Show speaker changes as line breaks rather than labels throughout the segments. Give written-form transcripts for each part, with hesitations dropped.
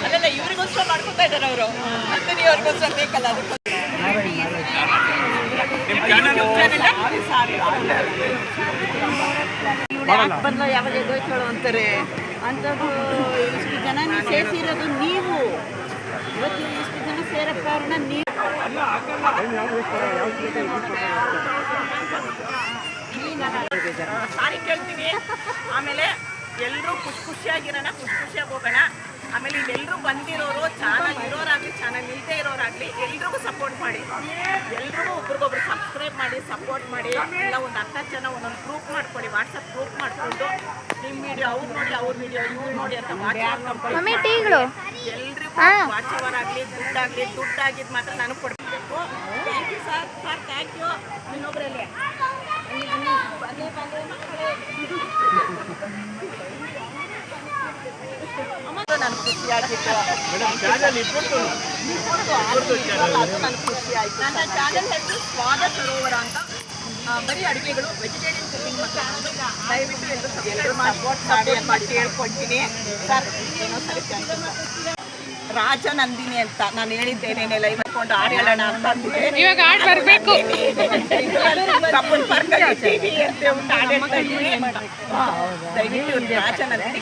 ಅಲ್ಲೆಲ್ಲ ಇವ್ರಿಗೋಸ್ಕರ ಮಾಡ್ಕೊತಾ ಇದ್ದಾರೆ ಅವರು, ನಂದಿನಿ ಅವ್ರಿಗೋಸ್ಕರ ಬೇಕಲ್ಲ ಅದಕ್ಕೆ. ಬಂದ ಯಾವಾಗ ಎದೋಯ್ತಳು ಅಂತಾರೆ ಅಂಥದ್ದು. ಇಷ್ಟು ಜನ ಸೇರಿಸಿರೋದು ನೀವು, ಇವತ್ತು ಇಷ್ಟು ಜನ ಸೇರೋ ಕಾರಣ ನೀವು. ಸಾರಿ ಕೇಳ್ತೀನಿ. ಆಮೇಲೆ ಎಲ್ಲರೂ ಖುಷಿಯಾಗಿರೋಣ, ಖುಷಿಯಾಗಿ ಹೋಗೋಣ. ಆಮೇಲೆ ಇಲ್ಲೆಲ್ಲರೂ ಬಂದಿರೋರು, ಚಾನಲ್ ಇರೋರಾಗಲಿ ಚಾನಲ್ ಇಲ್ಲದೆ ಇರೋರಾಗಲಿ ಎಲ್ರಿಗೂ ಸಪೋರ್ಟ್ ಮಾಡಿ, ಎಲ್ರಿಗೂ ಒಬ್ರಿಗೊಬ್ರು ಸಬ್ಸ್ಕ್ರೈಬ್ ಮಾಡಿ ಸಪೋರ್ಟ್ ಮಾಡಿ. ಇಲ್ಲ ಒಂದು 10 ಜನ ಒಂದೊಂದು ಗ್ರೂಪ್ ಮಾಡ್ಕೊಳ್ಳಿ, ವಾಟ್ಸಪ್ ಗ್ರೂಪ್ ಮಾಡಿಕೊಂಡು ನಿಮ್ಮ ವಿಡಿಯೋ ಅವ್ರು ನೋಡಿ, ಅವ್ರ ವಿಡಿಯೋ ಇವ್ರು ನೋಡಿ ಅಂತ ಎಲ್ರಿಗೂ ವಾಚ್ ಅವರ್ ಆಗಲಿ ದುಡ್ಡಾಗಿದ್ದು ಮಾತ್ರ ನನಗೆ ಕೊಡಬೇಕು. Thank you sir, thank you. ಇನ್ನೊಬ್ಬರಲ್ಲಿ ನನಗೆ ಖುಷಿ ಆಗಿತ್ತು, ಅದು ನನಗೆ ಖುಷಿ ಆಯಿತು. ನನ್ನ ಚಾನಲ್ ಹೆಸರು ಸ್ವಾದ ಸರೋವರ ಅಂತ. ಬರೀ ಅಡುಗೆಗಳು, ವೆಜಿಟೇರಿಯನ್ ಕುಕಿಂಗ್ ಮತ್ತು ದಯವಿಟ್ಟು ಎಲ್ಲರೂ ಸಪೋರ್ಟ್ ಮಾಡಿ ಕೇಳ್ಕೊಳ್ತೀನಿ ಸರ್. ಏನೋ ಸರಿ ರಾಜನಂದಿನಿ ಅಂತ ನಾನು ಹೇಳಿದ್ದೇನೆ, ಲೈವ್ ಹಾಕೊಂಡು ಹಾಡು ಹೇಳೋಣ ಅಂತ ಅಂದಿದ್ದೆ. ಇವಾಗ ಹಾಡು ಬರಬೇಕು, ಕಬ್ಬನ್ ಪಾರ್ಕಲ್ಲಿ ಟಿವಿ ಅಂತ ಒಂದು ಹಾಡು ಹೇಳ್ತಾ ಇದ್ದೀನಿ ಅಂತ. ದಯವಿಟ್ಟು ರಾಜನಂದಿನಿ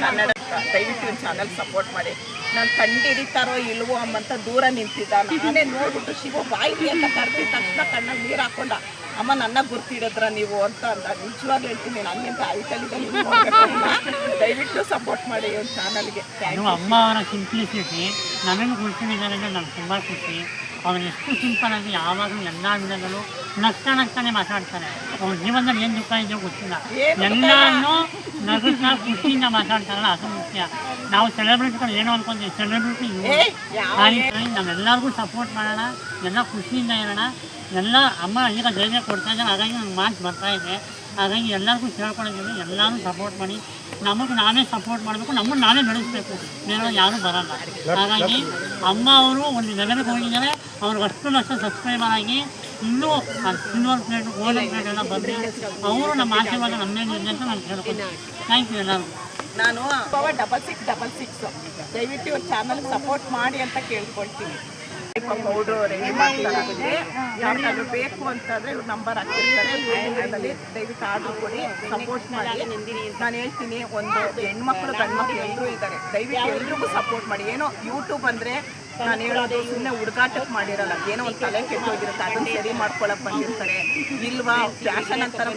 ಕನ್ನಡ, ದಯವಿಟ್ಟು ಒಂದು ಚಾನಲ್ ಸಪೋರ್ಟ್ ಮಾಡಿ. ನಾನು ಕಂಡಿಡಿತಾರೋ ಇಲ್ವೋ ಅಮ್ಮಂತ ದೂರ ನಿಂತಿದ್ದ. ನಾನೇ ನೋಡ್ಬಿಟ್ಟು ಶಿವ ಬಾಯಿಗೆ ಅಂತ ಕರ್ತಿದ್ದ ತಕ್ಷಣ ಕಣ್ಣಲ್ಲಿ ನೀರು ಹಾಕೊಂಡ. ಅಮ್ಮ ನನ್ನ ಗುರ್ತಿಡಿದ್ರ ನೀವು ಅಂತ ಅಂದ. ನಿಜವಾಗ್ಲೂ ಹೇಳ್ತೀನಿ, ನನ್ನಿಂತ ಐಟಲಿದಲ್ಲಿ ದಯವಿಟ್ಟು ಸಪೋರ್ಟ್ ಮಾಡಿ ಒಂದು ಚಾನಲ್ಗೆ.
ಅಮ್ಮ ಅವರ ಸಿಂಪ್ಲಿಸಿಟಿ ನನಗೆ ಗುರ್ತಿದ್ದಾರೆ ಅಂದರೆ ನನಗೆ ತುಂಬ ಖುಷಿ. ಅವ್ರು ಎಷ್ಟು ಸಿಂಪಲ್ ಆಗಿ ಯಾವಾಗಲೂ ಎಲ್ಲ ವಿಧಗಳು ನಗ್ತಾನೆ ಮಾತಾಡ್ತಾರೆ. ಅವ್ರ ಜೀವನದಲ್ಲಿ ಏನು ದುಃಖ ಇದೆಯೋ ಗೊತ್ತಿಲ್ಲ, ಎಲ್ಲನೂ ನಗುತ್ತಾ ಖುಷಿಯಿಂದ ಮಾತಾಡ್ತಾರಲ್ಲ, ಅದು ಮುಖ್ಯ. ನಾವು ಸೆಲೆಬ್ರಿಟಿಗಳು ಏನೋ ಅನ್ಕೊಂತೀವಿ, ಸೆಲೆಬ್ರಿಟಿ ನಾವೆಲ್ಲರಿಗೂ ಸಪೋರ್ಟ್ ಮಾಡೋಣ, ಎಲ್ಲ ಖುಷಿಯಿಂದ ಇರೋಣ. ಎಲ್ಲ ಅಮ್ಮ ಈಗ ಧೈರ್ಯ ಕೊಡ್ತಾ ಇದ್ದಾರೆ, ಹಾಗಾಗಿ ನಂಗೆ ಮಾತು ಬರ್ತಾಯಿದೆ. ಹಾಗಾಗಿ ಎಲ್ಲರಿಗೂ ಕೇಳ್ಕೊಂಡಿದ್ದೀವಿ, ಎಲ್ಲರೂ ಸಪೋರ್ಟ್ ಮಾಡಿ. ನಮಗೆ ನಾನೇ ಸಪೋರ್ಟ್ ಮಾಡಬೇಕು, ನಮ್ಮನ್ನು ನಾನೇ ಬೆಳೆಸಬೇಕು, ಬೇರೆ ಯಾರೂ ಬರೋಲ್ಲ. ಹಾಗಾಗಿ ಅಮ್ಮ ಅವರು ಒಂದು ಲೆವೆಲ್ಗೆ ಹೋಗಿದ್ದಾರೆ. ಅವ್ರಿಗೆ 10 ಲಕ್ಷ ಸಬ್ಸ್ಕ್ರೈಬರ್ ಆಗಿ ಇನ್ನೂ ಸಿಲ್ವರ್ ಪ್ಲೇಟು ಗೋಲ್ಡನ್ ಪ್ಲೇಟ್ ಎಲ್ಲ ಬಂದು ಅವರು ನಮ್ಮ ಆಶೀರ್ವಾದ ನಮ್ಮೇಲೆ ಇದೆ ಅಂತ ನಾನು ಕೇಳ್ಕೊತೀನಿ. ಥ್ಯಾಂಕ್ ಯು ಎಲ್ಲರಿಗೂ.
ನಾನು 6666 ದಯವಿಟ್ಟು ಇವ್ರ ಚಾನಲ್ ಸಪೋರ್ಟ್ ಮಾಡಿ ಅಂತ ಕೇಳ್ಕೊಳ್ತೀನಿ. ಪೌಡ್ರು ರೆಡಿ ಮಾಡ್ತಾರೆ, ಯಾರಿಗಾದ್ರೂ ಬೇಕು ಅಂತಂದರೆ ಇವ್ರ ನಂಬರ್ ಹಾಕಿರ್ತಾರೆ, ಯೂಟ್ಯೂಬ್ನಲ್ಲಿ ದಯವಿಟ್ಟು ಆರ್ಡ್ರ್ ಕೊಡಿ, ಸಪೋರ್ಟ್ ಮಾಡಿ. ನಾನು ಹೇಳ್ತೀನಿ, ಒಂದು ಹೆಣ್ಮಕ್ಳು ಗಂಡ್ಮಕ್ಳು ಎಲ್ಲರೂ ಇದ್ದಾರೆ, ದಯವಿಟ್ಟು ಎಲ್ರಿಗೂ ಸಪೋರ್ಟ್ ಮಾಡಿ. ಏನೋ ಯೂಟ್ಯೂಬ್ ಅಂದರೆ ನಾನು ಹೇಳೋದು ಸುಮ್ಮನೆ ಹುಡುಗಾಟಕ್ಕೆ ಮಾಡಿರಲ್ಲ, ಏನೋ ಒಂದು ತಲೆ ಕೆಟ್ಟೋಗಿರುತ್ತೆ, ಅದನ್ನು ಸರಿ ಮಾಡ್ಕೊಳಕ್ಕೆ ಬಂದಿರ್ತಾರೆ. ಇಲ್ವಾ ಫ್ಯಾಷನ್ ಅಂತಾರೆ,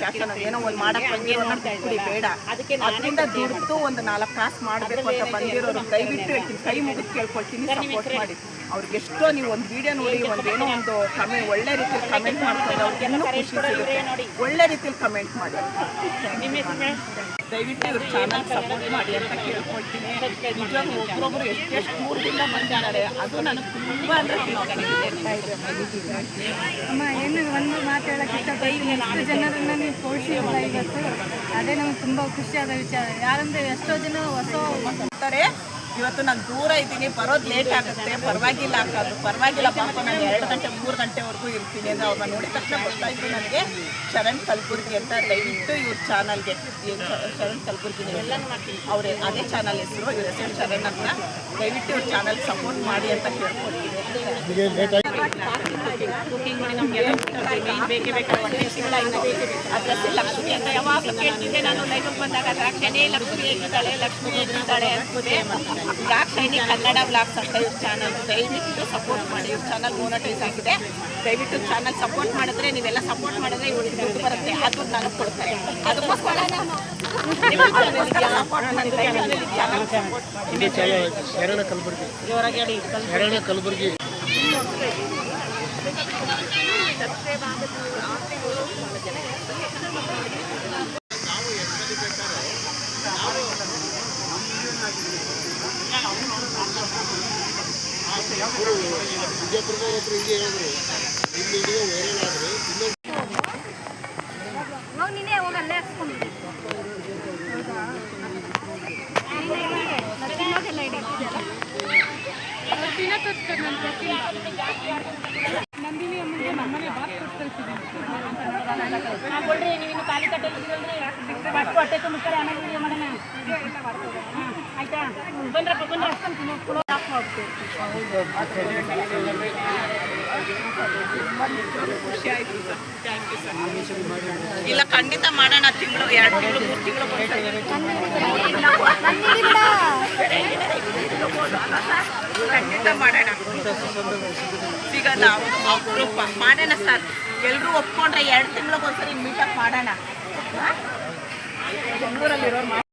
ಫ್ಯಾಷನ್ ಏನೋ ಒಂದು ಮಾಡಕ್ಕೆ ಬಂದಿರೋನ್ನ ಬಿಟ್ಬಿಡಿ, ಬೇಡ. ಅದರಿಂದ ದುಡ್ಡು ಒಂದು 4 ಕಾಸು ಮಾಡಬೇಕು ಅಂತ ಬಂದಿರೋರು ದಯವಿಟ್ಟು ಹೇಳ್ತೀನಿ, ಕೈ ಮುಗಿದು ಕೇಳ್ಕೊಳ್ತೀನಿ, ಸಪೋರ್ಟ್ ಮಾಡಿ. ಅವ್ರಿಗೆ ಎಷ್ಟೋ ನೀವು ಒಂದು ವಿಡಿಯೋ ನೋಡಿ, ಒಂದೇನೋ ಒಂದು ಒಳ್ಳೆ ರೀತಿಯಲ್ಲಿ ಕಮೆಂಟ್ ಮಾಡ್ತಾರೆ, ಅವ್ರಿಗೆ ಇನ್ನೂ ಖುಷಿ ಸಿಗುತ್ತೆ. ಒಳ್ಳೆ ರೀತಿಯಲ್ಲಿ ಕಮೆಂಟ್ ಮಾಡಿ. ದಯವಿಟ್ಟು ಇವ್ರ ಚಾನಲ್ ಸಪೋರ್ಟ್ ಮಾಡಿ ಅಂತ ಕೇಳ್ಕೊಳ್ತೀನಿ. ನಿಜವಾಗ ಒಬ್ಬರೊಬ್ಬರು ಎಷ್ಟೆಷ್ಟು ದೂರದಿಂದ ಬಂದಿದ್ದಾರೆ, ಅದು ನನಗೆ ತುಂಬ ಅಂದರೆ
ಅಮ್ಮ ಏನು ಒಂದು ಮಾತು ಹೇಳೋಕ್ಕೆ ಇಷ್ಟಪಡ್ತೀನಿ. ಎಷ್ಟು ಜನರನ್ನು ನೀವು ತೋರಿಸಿರಲ್ಲ ಇವತ್ತು, ಅದೇ ನಮ್ಗೆ ತುಂಬ ಖುಷಿಯಾದ ವಿಚಾರ. ಯಾರಂದರೆ ಎಷ್ಟೋ ಜನ ಹೊಸ
ಬರ್ತಾರೆ. ಇವತ್ತು ನಾನು ದೂರ ಇದ್ದೀನಿ, ಬರೋದು ಲೇಟ್ ಆಗುತ್ತೆ, ಪರವಾಗಿಲ್ಲ ಹಾಕೋದು, ಪರವಾಗಿಲ್ಲ ಪಾಪ, ನಾನು 2 ಗಂಟೆ 3 ಗಂಟೆವರೆಗೂ ಇರ್ತೀನಿ ಅಂದರೆ ಅವ್ರನ್ನ ನೋಡಿದ ತಕ್ಷಣ ಗೊತ್ತಾಯಿತು ನನಗೆ ಶರಣ್ ಕಲಬುರ್ಗಿ ಅಂತ. ದಯವಿಟ್ಟು ಇವ್ರ ಚಾನಲ್ಗೆ ಶರಣ್ ಕಲಬುರ್ಗಿ ಅವ್ರ ಅದೇ ಚಾನಲ್ ಹೆಸರು, ಇವ್ರ ಹೆಸರು ಶರಣ್ ಅಂತ. ದಯವಿಟ್ಟು ಇವ್ರ ಚಾನಲ್ ಸಪೋರ್ಟ್ ಮಾಡಿ ಅಂತ ಕೇಳ್ಕೊಳ್ತೀನಿ. ಕುಕಿಂಗ್ ಮಾಡಿ ನಮಗೆಲ್ಲ ಬೇಕೇ ಬೇಕಾದ್ರೆ 1 ತಿಂಗಳಾಗಿನ ಅದರಲ್ಲಿ ಲಕ್ಷ್ಮಿ ಅಂತ ಯಾವಾಗಲೂ ಕೇಳ್ತಿದ್ದೆ ನಾನು. ಲೈವ್ ಬಂದಾಗ ದ್ರಾಕ್ಷಿಣಿ ಲಕ್ಷ್ಮಿ ಹೇಗಿದ್ದಾಳೆ, ಲಕ್ಷ್ಮಿ ಹೇಗಿದ್ದಾಳೆ ಅನ್ಕೋದೆ. ದ್ರಾಕ್ಷಿಣಿ ಕನ್ನಡ ವ್ಲಾಗ್ಸ್ ಅಂತ ಇವ್ರ ಚಾನಲ್, ದಯವಿಟ್ಟು ಸಪೋರ್ಟ್ ಮಾಡಿ. ಇವ್ರ ಚಾನಲ್ ಮೋನಟೈಸ್ ಆಗಿದೆ, ದಯವಿಟ್ಟು ಚಾನಲ್ ಸಪೋರ್ಟ್ ಮಾಡಿದ್ರೆ, ನೀವೆಲ್ಲ ಸಪೋರ್ಟ್ ಮಾಡಿದ್ರೆ ಇವ್ರಿಗೆ ದುಡ್ಡು ಬರುತ್ತೆ, ಅದು ನನಗೆ ಕೊಡ್ತಾರೆ. ಅದಕ್ಕೋಸ್ಕರ ಸಪೋರ್ಟ್ ಮಾಡಿದ್ರೆ ಚಾನಲ್ ಸಪೋರ್ಟ್ ಮಾಡಿ.
ಶರಣ ಕಲಬುರ್ಗಿ, ಶರಣ ಕಲಬುರ್ಗಿ. ವಿಜಯಪುರದ ಹತ್ರ ಹಿಂಗೆ ಹೇಳಿದ್ರು, ಇಲ್ಲಿ ಹಿಡಿಯೋ ವೈರಲ್ ಆದರೆ
ನೀನೇ ಹೋಗಲ್ಲೇ ಹಾಕ್ಸ್ಕೊಂಡು ನಂದಿನಿ ಅಮ್ಮನಿಗೆ ನಮ್ಮನೆ ಬಾತ್ ಕೊಟ್ಟು ಕಳಿಸಿದ್ದೀನಿ.
ನೀವು ಖಾಲಿ ಕಟ್ಟೆ ಹೊಟ್ಟೆ ತುಂಬಿಸ್ತಾರೆ, ಆಮೇಲೆ ವಿಡಿಯೋ ಮಾಡೋಣ.
ಆಯ್ತಾ ಬಂದ್ರಪ್ಪ ಬಂದ್ರೆ
ಖುಷಿ ಆಯಿತು ಸರ್. Thank you sir. ಇಲ್ಲ ಖಂಡಿತ ಮಾಡೋಣ, ತಿಂಗಳು 2 ತಿಂಗಳು 3 ತಿಂಗಳು ಖಂಡಿತ ಮಾಡೋಣ. ಸಿಗೋದ ಅಪರೂಪ ಮಾಡೋಣ ಸರ್. ಎಲ್ಲರೂ ಒಪ್ಕೊಂಡ್ರೆ 2 ತಿಂಗಳಿಗೊಂದ್ಸರಿ ಮೀಟಪ್ ಮಾಡೋಣ. ಬೆಂಗಳೂರಲ್ಲಿರೋರು